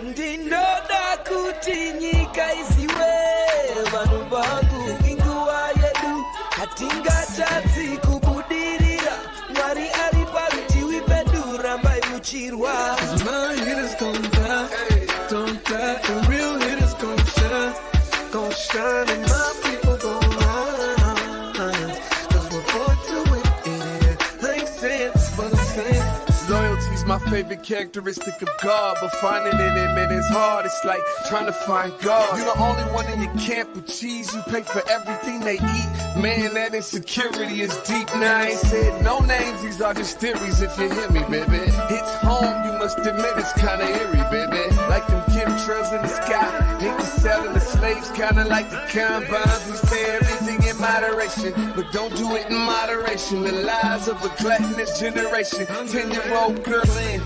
Ndinoda kuti nyika isiwe vanhu vangu inguva yedu hatingatadzi kubudirira Mwari ari parutivi pedu rambai muchirwa My hitters gon' die, don't die, the real hitters gon' shine and my people gon' rise 'cause we're born to win, like sense for the sense. Loyalty's my favorite characteristic of God, but finding it in it is hard. It's like trying to find God. You're the only one in your camp with cheese. You pay for everything they eat. Man, that insecurity is deep. Now I ain't said no names. These are just theories. If you hear me, baby, it's home. You must admit it's kinda eerie, baby. Like them chemtrails in the sky. Ain't the selling the slaves, kinda like the combines. We say everything in moderation, but don't do it in moderation. The lies of a gluttonous generation. 10-year-old girl in.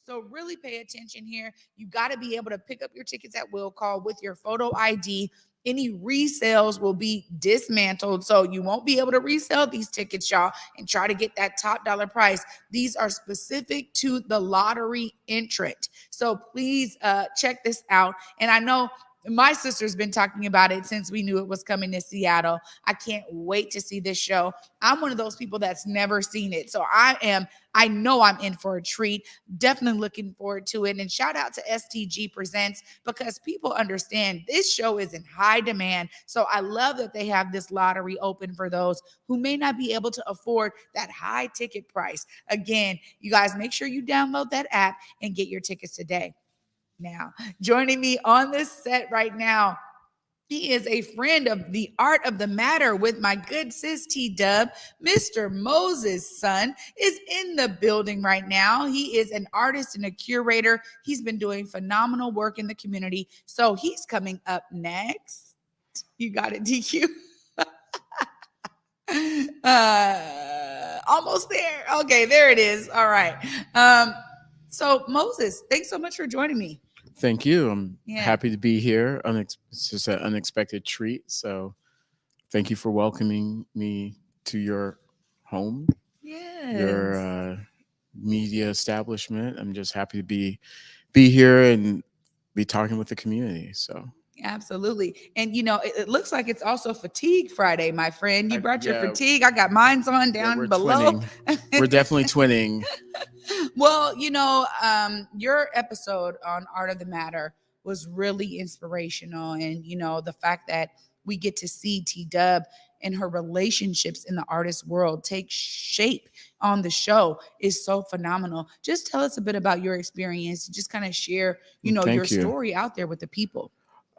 So really pay attention here. You got to be able to pick up your tickets at will call with your photo ID. Any resales will be dismantled. So you won't be able to resell these tickets, y'all, and try to get that top dollar price. These are specific to the lottery entrant. So please check this out. And I know my sister's been talking about it since we knew it was coming to Seattle. I can't wait to see this show. I'm one of those people that's never seen it. So I know I'm in for a treat. Definitely looking forward to it. And shout out to STG Presents because people understand this show is in high demand. So I love that they have this lottery open for those who may not be able to afford that high ticket price. Again, you guys make sure you download that app and get your tickets today. Now, joining me on this set right now, he is a friend of the Art of the Matter with my good sis T-Dub. Mr. Moses' son is in the building right now. He is an artist and a curator. He's been doing phenomenal work in the community. So he's coming up next. You got it, DQ. Almost there. Okay, there it is. All right. Um, so Moses, thanks so much for joining me. Thank you. I'm Yeah. happy to be here. It's just an unexpected treat. So thank you for welcoming me to your home, your Yes. media establishment. I'm just happy to be here and be talking with the community. So Absolutely. And it looks like it's also Fatigue Friday, my friend. You brought your yeah, fatigue. I got mine's on yeah, we're down below. twinning. We're definitely twinning. Well, your episode on Art of the Matter was really inspirational. And, the fact that we get to see T Dub and her relationships in the artist world take shape on the show is so phenomenal. Just tell us a bit about your experience. Just kind of share, your Thank you. story out there with the people.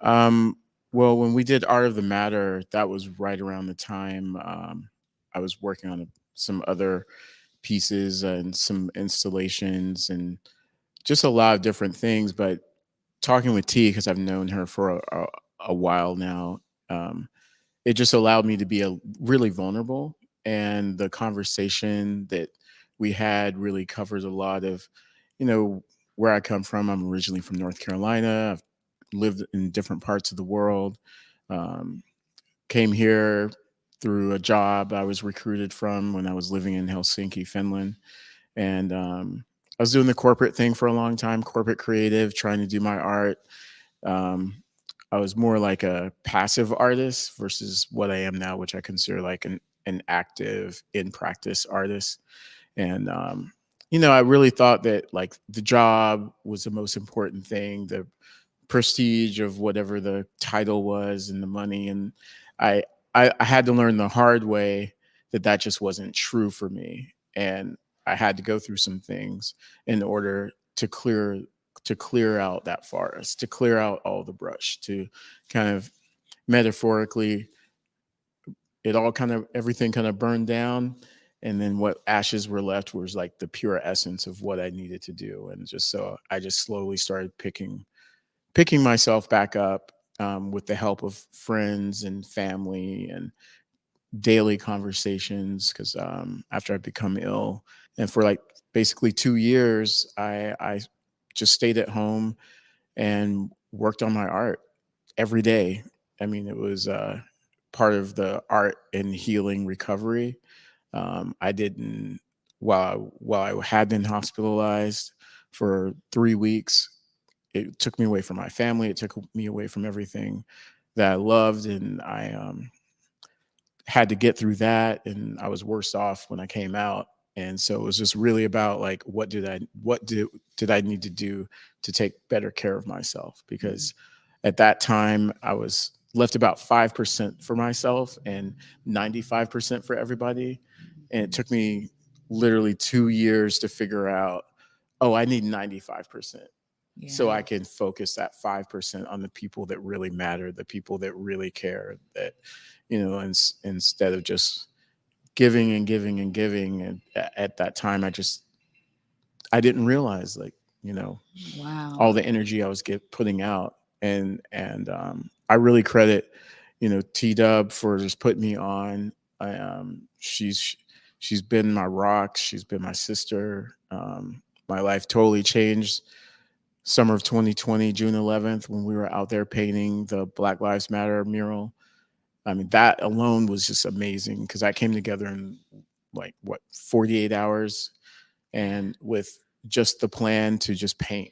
Um, well, when we did Art of the Matter, that was right around the time I was working on some other pieces and some installations and just a lot of different things. But talking with T, because I've known her for a while now, um, it just allowed me to be really vulnerable. And the conversation that we had really covers a lot of, you know, where I come from. I'm originally from North Carolina. I've lived in different parts of the world. Um, Came here through a job I was recruited from when I was living in Helsinki, Finland. And I was doing the corporate thing for a long time, corporate creative, trying to do my art. Um, I was more like a passive artist versus what I am now, which I consider like an active in practice artist. And I really thought that like the job was the most important thing, the prestige of whatever the title was and the money. And I I had to learn the hard way that that just wasn't true for me. And I had to go through some things in order to clear out that forest, to clear out all the brush, to kind of metaphorically, it all kind of everything kind of burned down. And then what ashes were left was like the pure essence of what I needed to do. And just so I just slowly started picking myself back up with the help of friends and family and daily conversations. Because after I become ill, and for like basically 2 years, I just stayed at home and worked on my art every day. I mean, it was part of the art and healing recovery. I didn't while I had been hospitalized for 3 weeks. It took me away from my family. It took me away from everything that I loved, and I had to get through that. And I was worse off when I came out. And so it was just really about like, did I need to do to take better care of myself? Because at that time I was left about 5% for myself and 95% for everybody. And it took me literally 2 years to figure out, oh, I need 95% so Yeah. I can focus that 5% on the people that really matter, the people that really care, that, instead of just giving and giving and giving. And at that time, I didn't realize like, you know, Wow. all the energy I was putting out. And I really credit, T Dub for just putting me on. She's been my rock. She's been my sister. My life totally changed summer of 2020, June 11th, when we were out there painting the Black Lives Matter mural. I mean, that alone was just amazing because that came together in like 48 hours and with just the plan to just paint.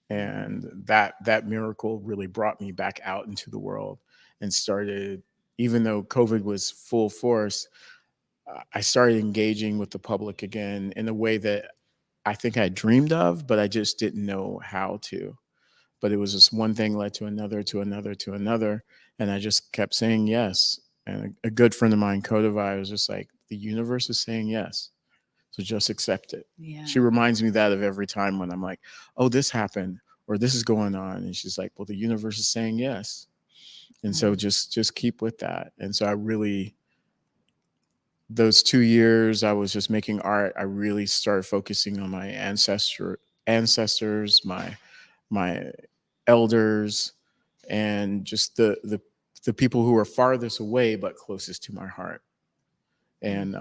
And that miracle really brought me back out into the world and started, even though COVID was full force, I started engaging with the public again in a way that I think I dreamed of, but I just didn't know how to. But it was just one thing led to another, to another, to another. And I just kept saying yes. And a good friend of mine, Kodavai, was just like, the universe is saying yes. So just accept it. Yeah. She reminds me that of every time when I'm like, oh, this happened or this is going on. And she's like, well, the universe is saying yes. And so just keep with that. And so I really, those 2 years I was just making art, I really started focusing on my ancestors, my elders, and just the people who are farthest away but closest to my heart. And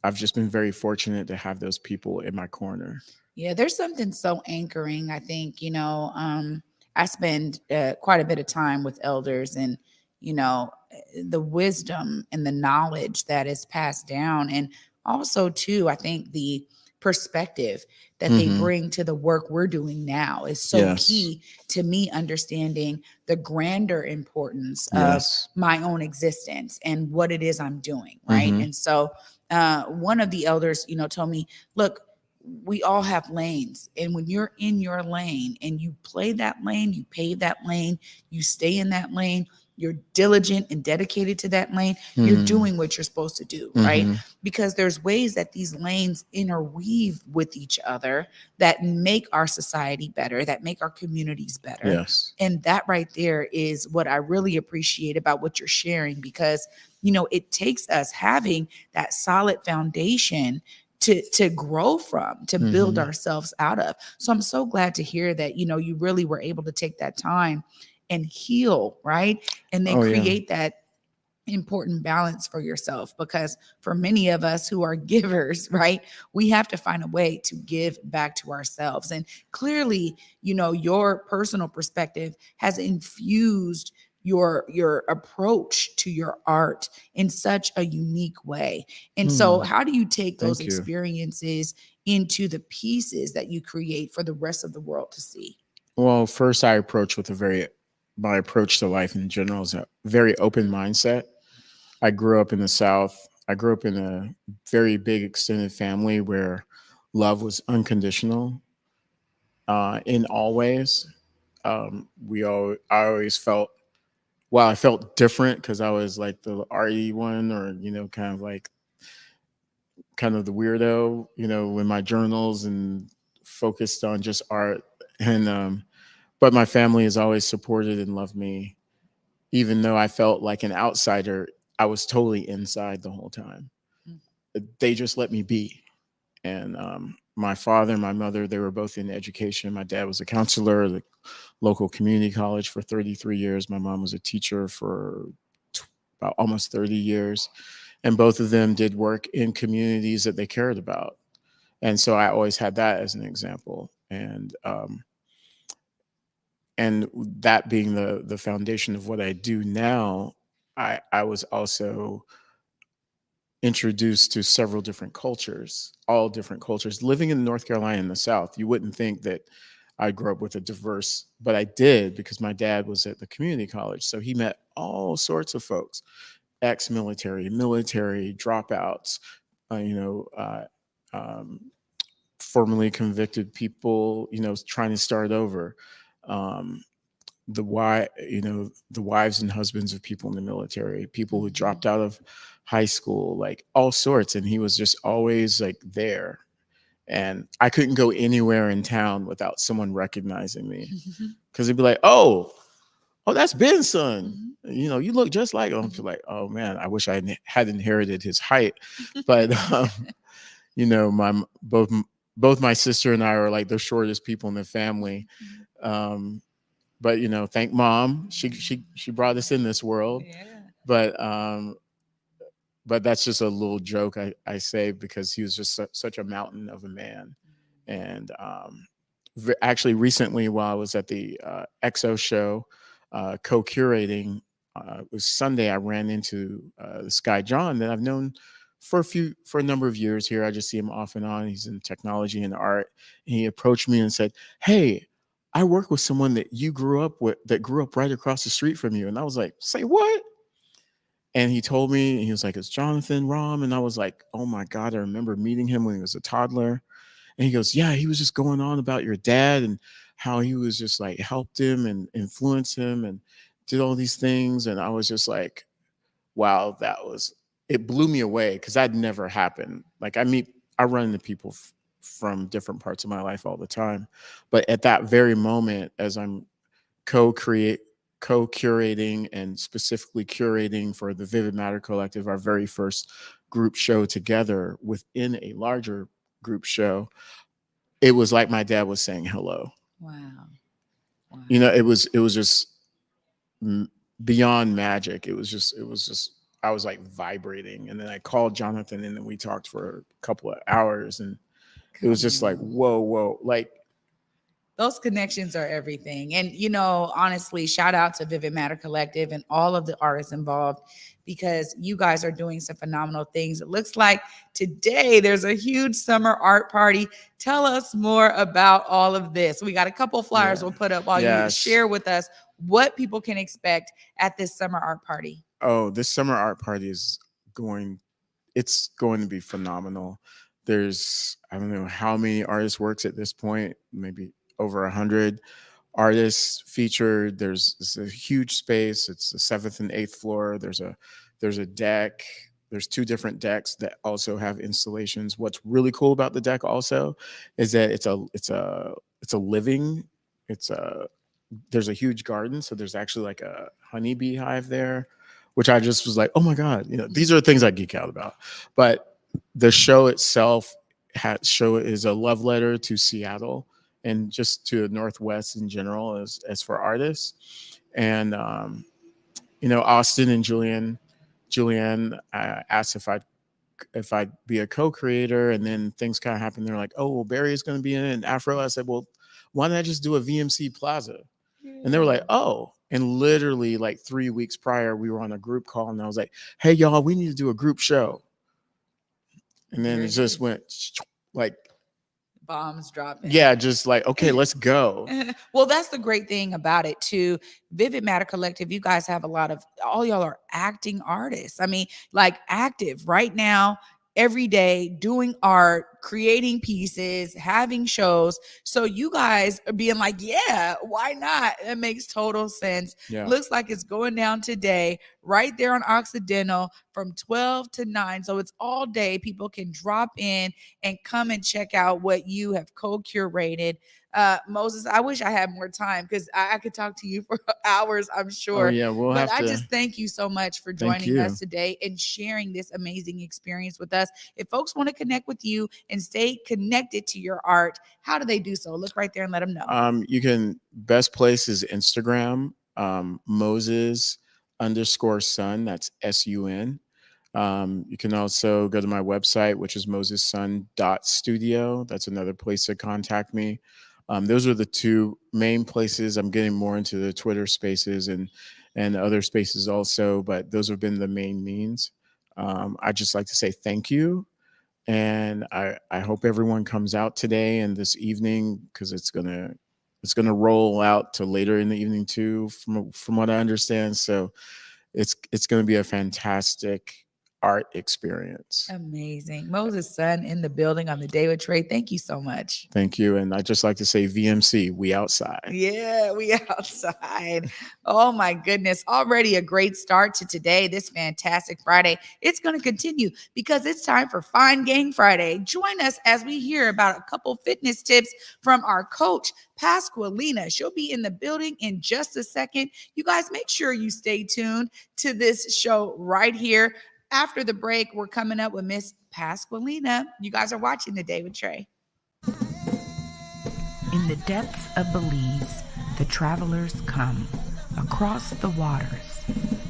I've just been very fortunate to have those people in my corner. Yeah, there's something so anchoring. I think, I spend quite a bit of time with elders, and, the wisdom and the knowledge that is passed down. And also, too, I think the perspective that they Mm-hmm. bring to the work we're doing now is so Yes. key to me understanding the grander importance of Yes. my own existence and what it is I'm doing. Right. Mm-hmm. And so one of the elders, told me, look, we all have lanes. And when you're in your lane and you play that lane, you pave that lane, you stay in that lane, you're diligent and dedicated to that lane, you're Mm-hmm. doing what you're supposed to do, right? Mm-hmm. Because there's ways that these lanes interweave with each other that make our society better, that make our communities better. Yes. And that right there is what I really appreciate about what you're sharing, because, it takes us having that solid foundation to grow from, to build Mm-hmm. ourselves out of. So I'm so glad to hear that, you really were able to take that time and heal, right? And then Oh yeah. create that important balance for yourself, because for many of us who are givers, right, we have to find a way to give back to ourselves. And clearly, your personal perspective has infused your approach to your art in such a unique way. And so how do you take those Thank you. experiences into the pieces that you create for the rest of the world to see? Well, first my approach to life in general is a very open mindset. I grew up in the South. I grew up in a very big extended family where love was unconditional in all ways. I always felt, well, I felt different because I was like the RE one, or, kind of the weirdo, in my journals, and focused on just art. And, but my family has always supported and loved me, even though I felt like an outsider. I was totally inside the whole time. They just let me be. And my father and my mother, they were both in education. My dad was a counselor at the local community college for 33 years. My mom was a teacher for about almost 30 years. And both of them did work in communities that they cared about. And so I always had that as an example. And that being the foundation of what I do now, I was also introduced to several different cultures, all different cultures. Living in North Carolina in the South, you wouldn't think that I grew up with a diverse, but I did, because my dad was at the community college. So he met all sorts of folks, ex-military, military dropouts, uh, you know, uh, um, formerly convicted people, trying to start over. Um, the wives and husbands of people in the military, people who dropped out of high school, like all sorts. And he was just always like there. And I couldn't go anywhere in town without someone recognizing me, because they'd be like, oh, that's Ben's son. You look just like him. I'm like, oh man, I wish I had inherited his height. But my both my sister and I are like the shortest people in the family. But thank mom, she brought us in this world. Yeah. But that's just a little joke I say, because he was just such a mountain of a man. And actually recently, while I was at the EXO show, co-curating, it was Sunday, I ran into this guy John that I've known for a number of years here. I just see him off and on. He's in technology and art. And he approached me and said, "Hey, I work with someone that you grew up with, that grew up right across the street from you." And I was like, "Say what?" And he told me, and he was like, "It's Jonathan Rahm." And I was like, "Oh my God, I remember meeting him when he was a toddler." And he goes, "Yeah, he was just going on about your dad and how he was just like helped him and influenced him and did all these things." And I was just like, wow, it blew me away, because that never happened. Like I run into people from different parts of my life all the time. But at that very moment, as I'm co-curating and specifically curating for the Vivid Matter Collective, our very first group show together within a larger group show, it was like my dad was saying hello. Wow. Wow. It was just beyond magic. It was just I was like vibrating. And then I called Jonathan, and then we talked for a couple of hours, and it was just like, whoa, like those connections are everything. And, honestly, shout out to Vivid Matter Collective and all of the artists involved, because you guys are doing some phenomenal things. It looks like today there's a huge summer art party. Tell us more about all of this. We got a couple flyers we'll put up while you share with us what people can expect at this summer art party. Oh, this summer art party is it's going to be phenomenal. There's, I don't know how many artists works at this point, maybe over 100 artists featured. It's a huge space. It's the 7th and 8th floor. There's a deck. There's 2 different decks that also have installations. What's really cool about the deck also is that there's a huge garden. So there's actually like a honeybee hive there, which I just was like, oh my God, these are the things I geek out about. But the show itself is a love letter to Seattle and just to the Northwest in general as for artists. And, Austin and Julianne asked if I'd be a co-creator, and then things kind of happened. They're like, oh, well, Barry is going to be in it, and Afro. I said, well, why don't I just do a VMC Plaza? And they were like, oh. And literally like 3 weeks prior, we were on a group call, and I was like, hey, y'all, we need to do a group show. And then it just went like bombs dropping. Yeah, just like, okay, let's go. Well, that's the great thing about it too. Vivid Matter Collective, you guys have all y'all are acting artists. I mean, like active right now, every day, doing art, creating pieces, having shows. So you guys are being like, yeah, why not? It makes total sense. Yeah. Looks like it's going down today, right there on Occidental from 12 to 9. So it's all day. People can drop in and come and check out what you have co-curated. Moses, I wish I had more time because I could talk to you for hours, I'm sure. Oh, yeah, I just thank you so much for joining us today and sharing this amazing experience with us. If folks want to connect with you and stay connected to your art, how do they do so? Look right there and let them know. Best place is Instagram, Moses_Sun. That's SUN. You can also go to my website, which is mosessun.studio. That's another place to contact me. Those are the 2 main places. I'm getting more into the Twitter spaces and other spaces also, but those have been the main means. I'd just like to say thank you. And I hope everyone comes out today and this evening, because it's gonna roll out to later in the evening too, from what I understand. So it's gonna be a fantastic art experience. Amazing. Moses Sun in the building on the day with Trae. Thank you so much. Thank you. And I'd just like to say VMC, we outside. Yeah, we outside. Oh my goodness. Already a great start to today, this fantastic Friday. It's going to continue because it's time for Fine Gang Friday. Join us as we hear about a couple fitness tips from our coach, Pasqualina. She'll be in the building in just a second. You guys make sure you stay tuned to this show right here. After the break, we're coming up with Miss Pasqualina. You guys are watching The Day with Trae. In the depths of Belize, the travelers come across the waters,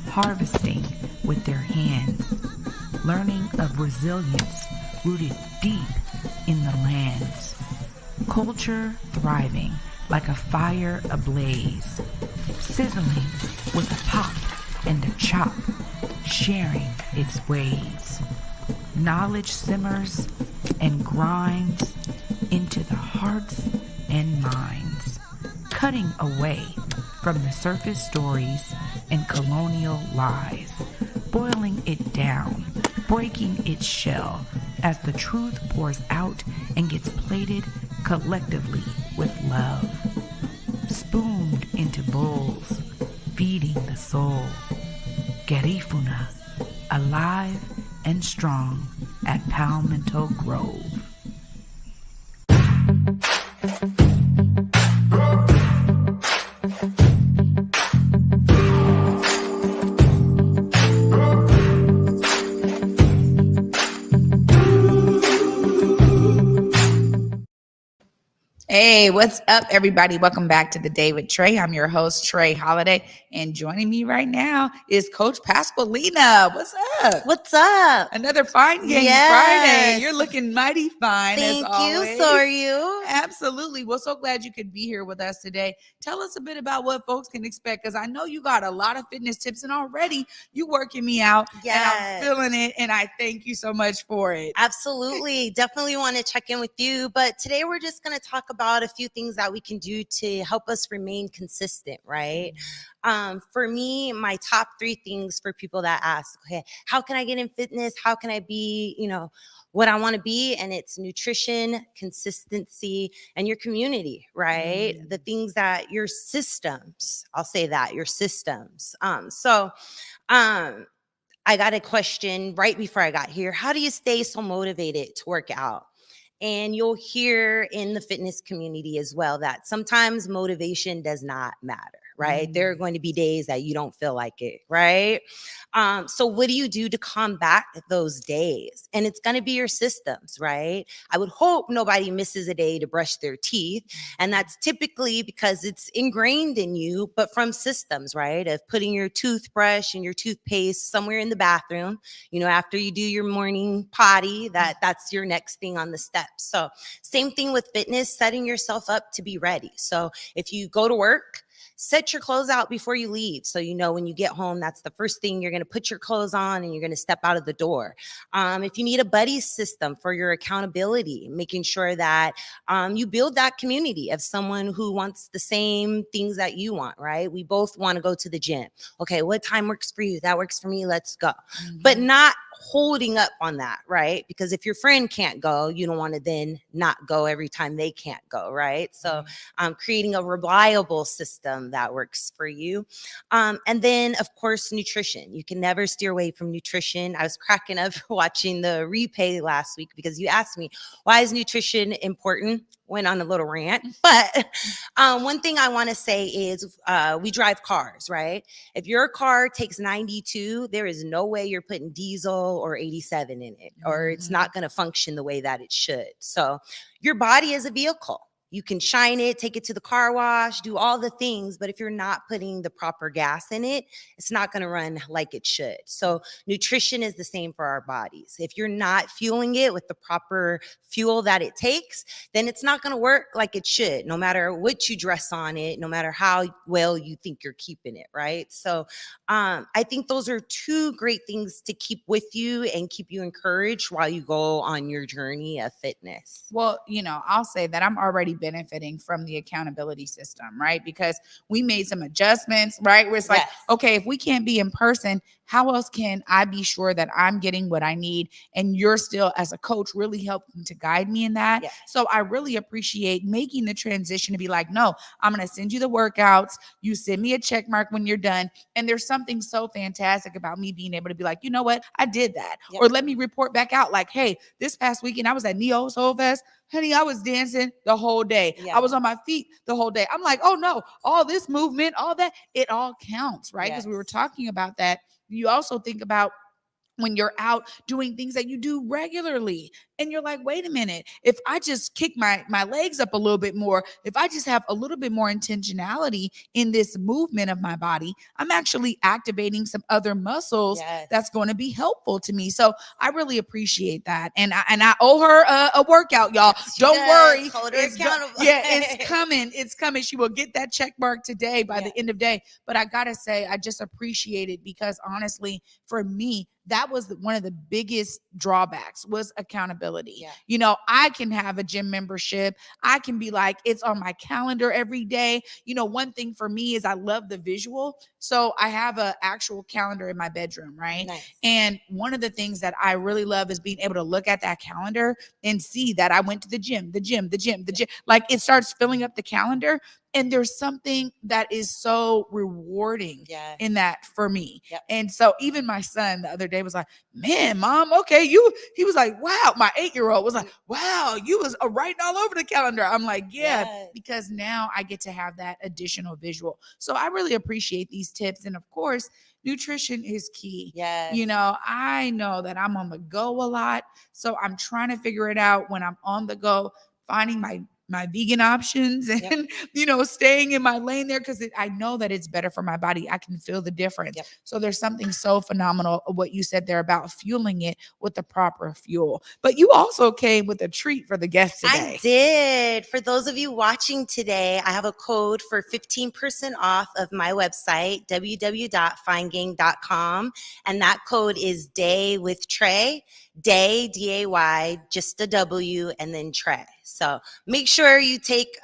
harvesting with their hands, learning of resilience rooted deep in the lands. Culture thriving like a fire ablaze, sizzling with a pop and a chop, sharing its ways. Knowledge simmers and grinds into the hearts and minds, cutting away from the surface stories and colonial lies, boiling it down, breaking its shell as the truth pours out and gets plated collectively with love. Spooned into bowls, feeding the soul. Garifuna, alive and strong at Palmetto Grove. Hey, what's up, everybody? Welcome back to the Day with Trae. I'm your host, Trae Holiday, and joining me right now is Coach Pasqualina. What's up? What's up? Another fine game Friday. Yes. You're looking mighty fine as Thank you. always. So are you? Absolutely. Well, so glad you could be here with us today. Tell us a bit about what folks can expect, because I know you got a lot of fitness tips, and already you working me out, and I'm Yes. feeling it, and I thank you so much for it. Absolutely. Definitely want to check in with you. But today we're just going to talk about a few things that we can do to help us remain consistent, right? For me, my top 3 things for people that ask, okay, how can I get in fitness? How can I be, what I want to be? And it's nutrition, consistency, and your community, right? The things that your systems, I'll say that, your systems. I got a question right before I got here. How do you stay so motivated to work out? And you'll hear in the fitness community as well that sometimes motivation does not matter, right? There are going to be days that you don't feel like it, right? So what do you do to combat those days? And it's going to be your systems, right? I would hope nobody misses a day to brush their teeth. And that's typically because it's ingrained in you, but from systems, right? Of putting your toothbrush and your toothpaste somewhere in the bathroom, after you do your morning potty, that's your next thing on the steps. So same thing with fitness, setting yourself up to be ready. So if you go to work, set your clothes out before you leave. So, when you get home, that's the first thing you're going to put your clothes on and you're going to step out of the door. If you need a buddy system for your accountability, making sure that you build that community of someone who wants the same things that you want, right? We both want to go to the gym. Okay, what time works for you? That works for me. Let's go. But not holding up on that, right? Because if your friend can't go, you don't want to then not go every time they can't go, right? So creating a reliable system that works for you. And then, of course, nutrition. You can never steer away from nutrition. I was cracking up watching the replay last week because you asked me, why is nutrition important? Went on a little rant. But one thing I want to say is we drive cars, right? If your car takes 92, there is no way you're putting diesel or 87 in it, or it's not going to function the way that it should. So your body is a vehicle. You can shine it, take it to the car wash, do all the things. But if you're not putting the proper gas in it, it's not going to run like it should. So nutrition is the same for our bodies. If you're not fueling it with the proper fuel that it takes, then it's not going to work like it should, no matter what you dress on it, no matter how well you think you're keeping it, right? So I think those are 2 great things to keep with you and keep you encouraged while you go on your journey of fitness. Well, I'll say that I'm already benefiting from the accountability system, right? Because we made some adjustments, right? Where it's like, okay, if we can't be in person, how else can I be sure that I'm getting what I need? And you're still, as a coach, really helping to guide me in that. Yes. So I really appreciate making the transition to be like, no, I'm going to send you the workouts. You send me a check mark when you're done. And there's something so fantastic about me being able to be like, you know what? I did that. Yep. Or let me report back out like, hey, this past weekend I was at Neo Soul Fest. Honey, I was dancing the whole day. Yeah. I was on my feet the whole day. I'm like, oh no, all this movement, all that, it all counts, right? Because we were talking about that. You also think about when you're out doing things that you do regularly and you're like, wait a minute, if I just kick my legs up a little bit more, if I just have a little bit more intentionality in this movement of my body, I'm actually activating some other muscles that's going to be helpful to me. So I really appreciate that. And I owe her a workout, y'all. Don't worry. Hold her accountable. It's coming. It's coming. She will get that check mark today by the end of day. But I got to say, I just appreciate it because honestly, for me, that was one of the biggest drawbacks was accountability. I can have a gym membership. I can be like, it's on my calendar every day. One thing for me is I love the visual. So I have an actual calendar in my bedroom, right? Nice. And one of the things that I really love is being able to look at that calendar and see that I went to the gym. Like it starts filling up the calendar. And there's something that is so rewarding in that for me. Yep. And so even my son the other day was like, man, mom, okay, he was like, wow, my 8-year-old was like, wow, you was writing all over the calendar. I'm like, because now I get to have that additional visual. So I really appreciate these tips. And of course, nutrition is key. I know that I'm on the go a lot. So I'm trying to figure it out when I'm on the go, finding my my vegan options and, Yep. staying in my lane there because I know that it's better for my body. I can feel the difference. Yep. So there's something so phenomenal of what you said there about fueling it with the proper fuel. But you also came with a treat for the guests today. I did. For those of you watching today, I have a code for 15% off of my website, www.finegang.com. And that code is Day with Trae. Day, D-A-Y, just a W, and then Trae. So make sure you take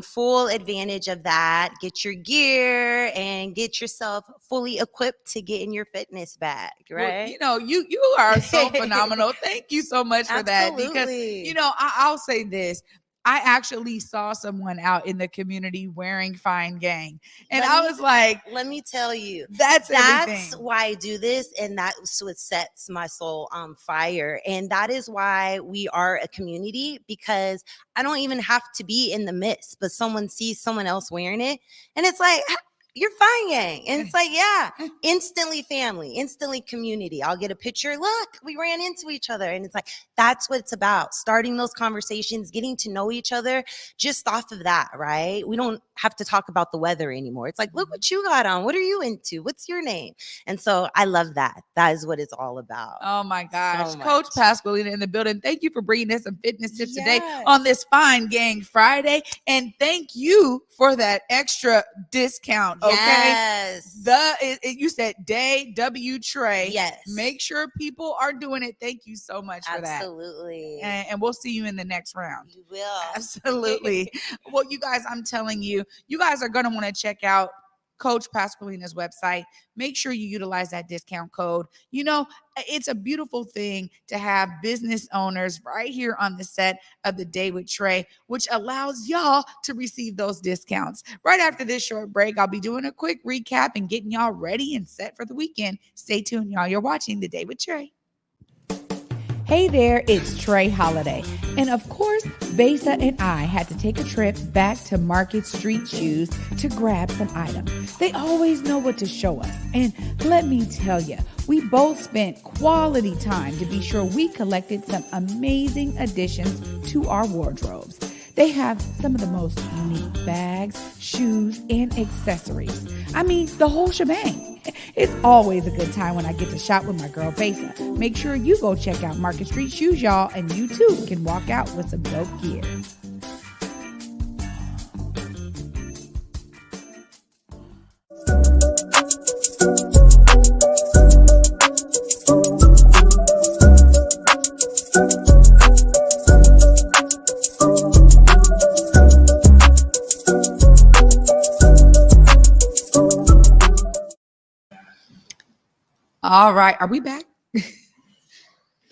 full advantage of that. Get your gear and get yourself fully equipped to get in your fitness bag, right? Well, you are so phenomenal. Thank you so much for that. Because, Absolutely. I'll say this. I actually saw someone out in the community wearing Fine Gang. And I was like, let me tell you, that's everything. why I do this. And that's what sets my soul on fire. And that is why we are a community, because I don't even have to be in the midst, but someone sees someone else wearing it. And it's like, you're Fine Gang. And it's like, yeah, instantly family, instantly community. I'll get a picture. Look, we ran into each other. And it's like, that's what it's about. Starting those conversations, getting to know each other just off of that, right? We don't have to talk about the weather anymore. It's like, look what you got on. What are you into? What's your name? And so I love that. That is what it's all about. Oh my gosh. So Coach much. Pasqualina in the building. Thank you for bringing us some fitness tips today Yes. on this Fine Gang Friday. And thank you for that extra discount. Okay. Yes. You said Day W Trae. Yes. Make sure people are doing it. Thank you so much for that. Absolutely. And we'll see you in the next round. You will. Absolutely. Well, you guys, I'm telling you, you guys are going to want to check out Coach Pasqualina's website. Make sure you utilize that discount code. It's a beautiful thing to have business owners right here on the set of The Day with Trae, which allows y'all to receive those discounts. Right after this short break, I'll be doing a quick recap and getting y'all ready and set for the weekend. Stay tuned, y'all. You're watching The Day with Trae. Hey there, it's Trae Holiday. And of course, Besa and I had to take a trip back to Market Street Shoes to grab some items. They always know what to show us. And let me tell you, we both spent quality time to be sure we collected some amazing additions to our wardrobes. They have some of the most unique bags, shoes, and accessories. I mean, the whole shebang. It's always a good time when I get to shop with my girl Besa. Make sure you go check out Market Street Shoes, y'all, and you too can walk out with some dope gear. All right. Are we back?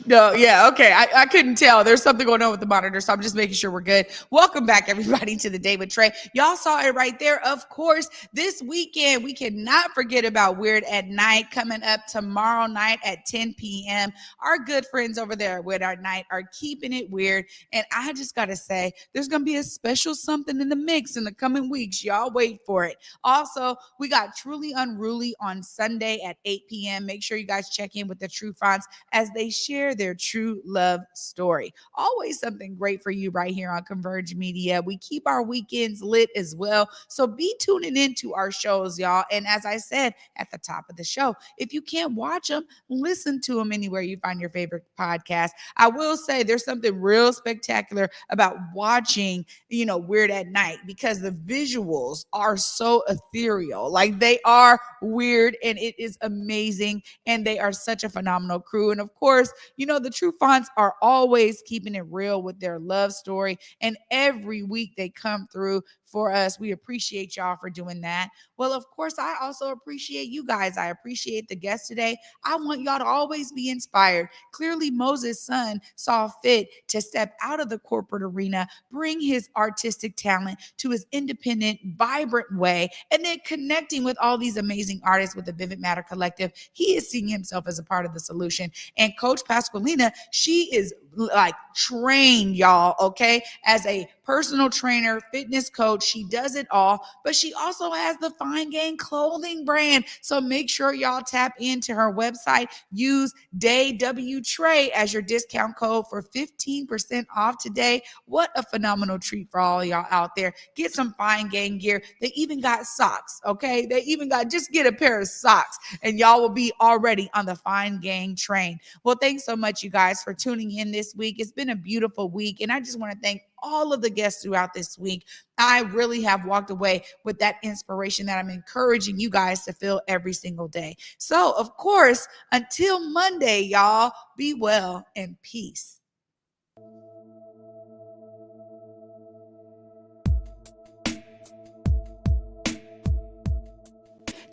No, yeah, okay. I couldn't tell. There's something going on with the monitor, so I'm just making sure we're good. Welcome back, everybody, to The Day with Trae. Y'all saw it right there. Of course, this weekend, we cannot forget about Weird at Night coming up tomorrow night at 10 p.m. Our good friends over there at Weird at Night are keeping it weird, and I just got to say, there's going to be a special something in the mix in the coming weeks. Y'all wait for it. Also, we got Truly Unruly on Sunday at 8 p.m. Make sure you guys check in with the True Fonts as they share their true love story. Always something great for you right here on Converge Media. We keep our weekends lit as well. So be tuning into our shows, y'all. And as I said at the top of the show, if you can't watch them, listen to them anywhere you find your favorite podcast. I will say there's something real spectacular about watching, Weird at Night, because the visuals are so ethereal. Like, they are weird and it is amazing. And they are such a phenomenal crew. And of course, the True Fonts are always keeping it real with their love story. And every week they come through for us. We appreciate y'all for doing that. Well, of course, I also appreciate you guys. I appreciate the guests today. I want y'all to always be inspired. Clearly, Moses' son saw fit to step out of the corporate arena, bring his artistic talent to his independent, vibrant way, and then connecting with all these amazing artists with the Vivid Matter Collective. He is seeing himself as a part of the solution. And Coach Pasqualina, she is like trained, y'all, okay, as a personal trainer, fitness coach. She does it all, but she also has the Fine Gang clothing brand. So make sure y'all tap into her website. Use Trae as your discount code for 15% off today. What a phenomenal treat for all y'all out there. Get some Fine Gang gear. They even got socks, okay? They even got, just get a pair of socks and y'all will be already on the Fine Gang train. Well, thanks so much, you guys, for tuning in this week. It's been a beautiful week, and I just want to thank all of the guests throughout this week. I really have walked away with that inspiration that I'm encouraging you guys to feel every single day. So, of course, until Monday, y'all, be well and peace.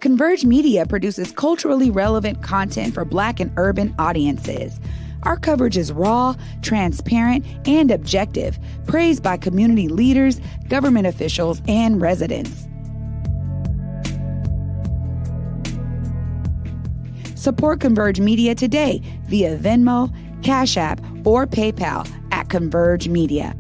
Converge Media produces culturally relevant content for Black and urban audiences. Our coverage is raw, transparent, and objective, praised by community leaders, government officials, and residents. Support Converge Media today via Venmo, Cash App, or PayPal at Converge Media.